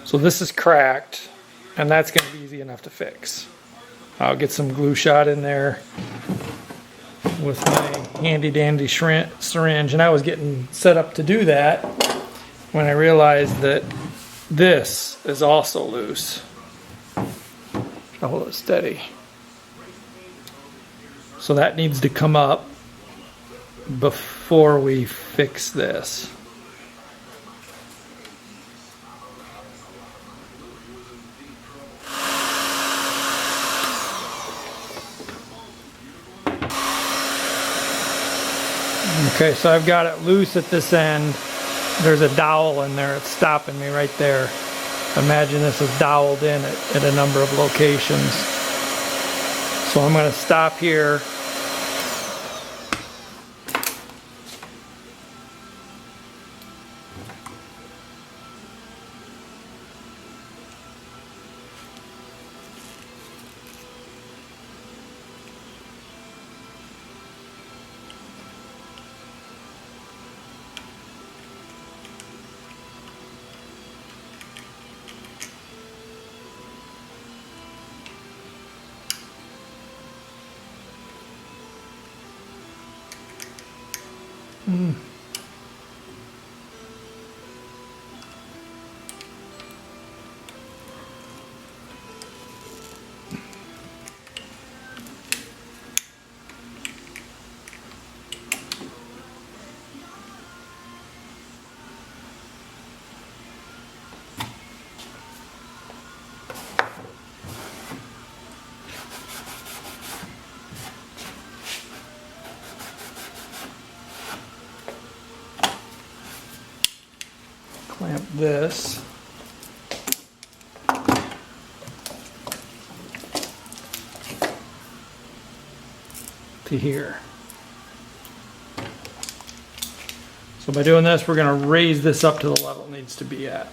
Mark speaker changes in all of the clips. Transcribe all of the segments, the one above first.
Speaker 1: So this is cracked, and that's going to be easy enough to fix. I'll get some glue shot in there with my handy dandy syringe, and I was getting set up to do that when I realized that this is also loose. I'll hold it steady. So that needs to come up before we fix this. Okay, so I've got it loose at this end. There's a dowel in there. It's stopping me right there. Imagine this is doweled in at a number of locations. So I'm going to stop here. Clamp this to here. So by doing this, we're going to raise this up to the level it needs to be at.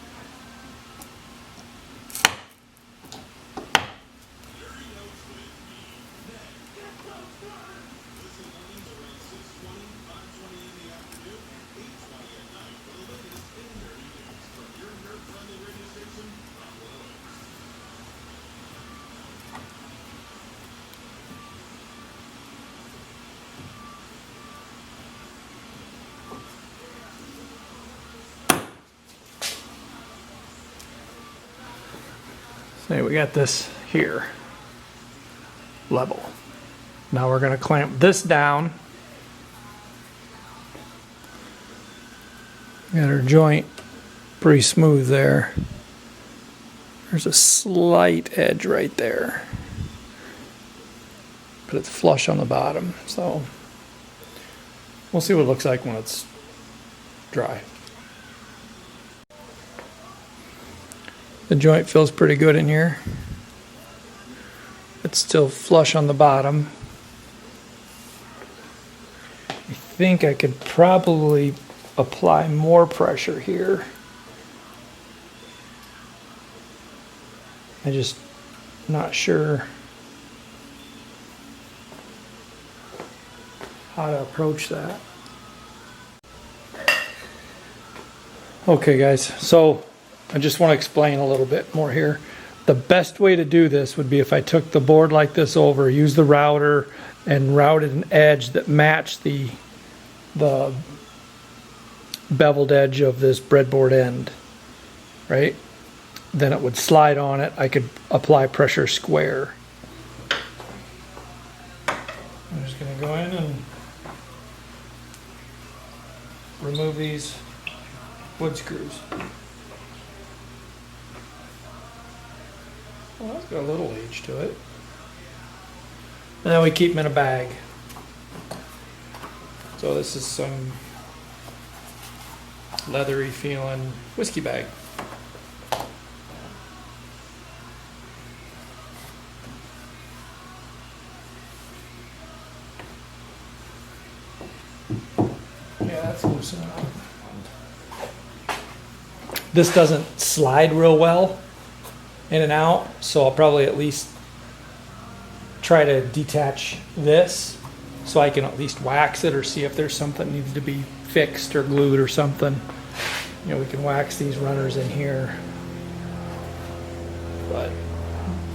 Speaker 1: So we got this here, level. Now we're going to clamp this down. Got our joint pretty smooth there. There's a slight edge right there, but it's flush on the bottom. So we'll see what it looks like when it's dry. The joint feels pretty good in here. It's still flush on the bottom. I think I could probably apply more pressure here. I'm just not sure how to approach that. Okay guys, so I just want to explain a little bit more here. The best way to do this would be if I took the board like this over, use the router, and routed an edge that matched the beveled edge of this breadboard end, right? Then it would slide on it. I could apply pressure square. I'm just going to go in and remove these wood screws. Well, that's got a little age to it. And then we keep them in a bag. So this is some leathery feeling whiskey bag. Yeah, that's loose enough. This doesn't slide real well in and out, so I'll probably at least try to detach this so I can at least wax it or see if there's something that needs to be fixed or glued or something. You know, we can wax these runners in here. But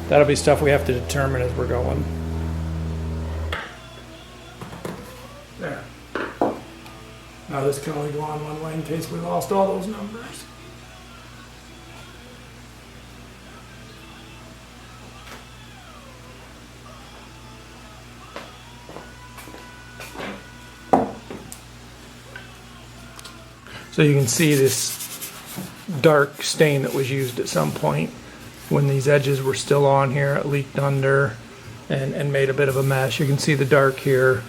Speaker 1: that'll be stuff we have to determine as we're going. There. Now this can only go on one way in case we lost all those numbers. So you can see this dark stain that was used at some point when these edges were still on here. It leaked under and made a bit of a mess. You can see the dark here.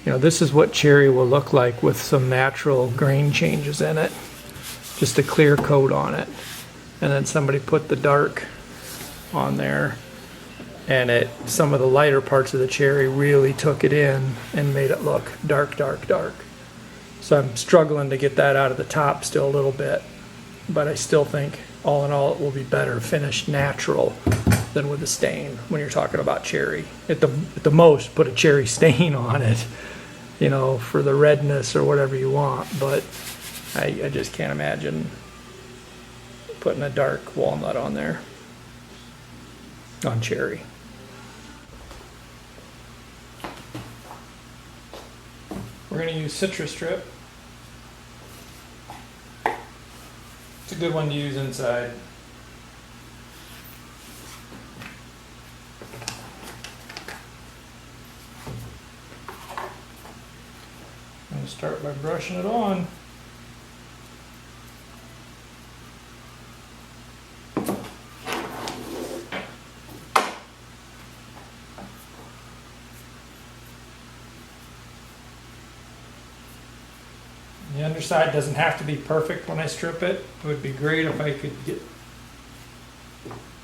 Speaker 1: You know, this is what cherry will look like with some natural grain changes in it. Just a clear coat on it. And then somebody put the dark on there, and some of the lighter parts of the cherry really took it in and made it look dark, dark, dark. So I'm struggling to get that out of the top still a little bit, but I still think all in all it will be better finished natural than with a stain when you're talking about cherry. At the most, put a cherry stain on it, you know, for the redness or whatever you want, but I just can't imagine putting a dark walnut on there, on cherry. We're going to use citrus strip. It's a good one to use inside. I'm going to start by brushing it on. The underside doesn't have to be perfect when I strip it. It would be great if I could get,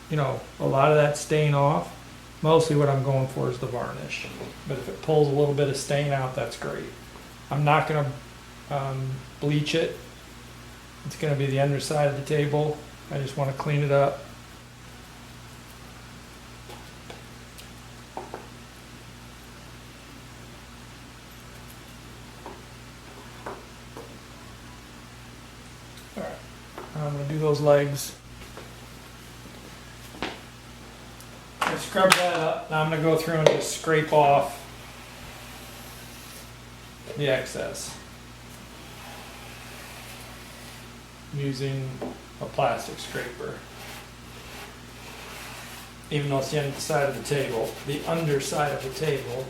Speaker 1: you know, a lot of that stain off. Mostly what I'm going for is the varnish. But if it pulls a little bit of stain out, that's great. I'm not going to bleach it. It's going to be the underside of the table. I just want to clean it up. Alright, I'm going to do those legs. I scrub that up. Now I'm going to go through and just scrape off the excess using a plastic scraper. Even though it's the underside of the table,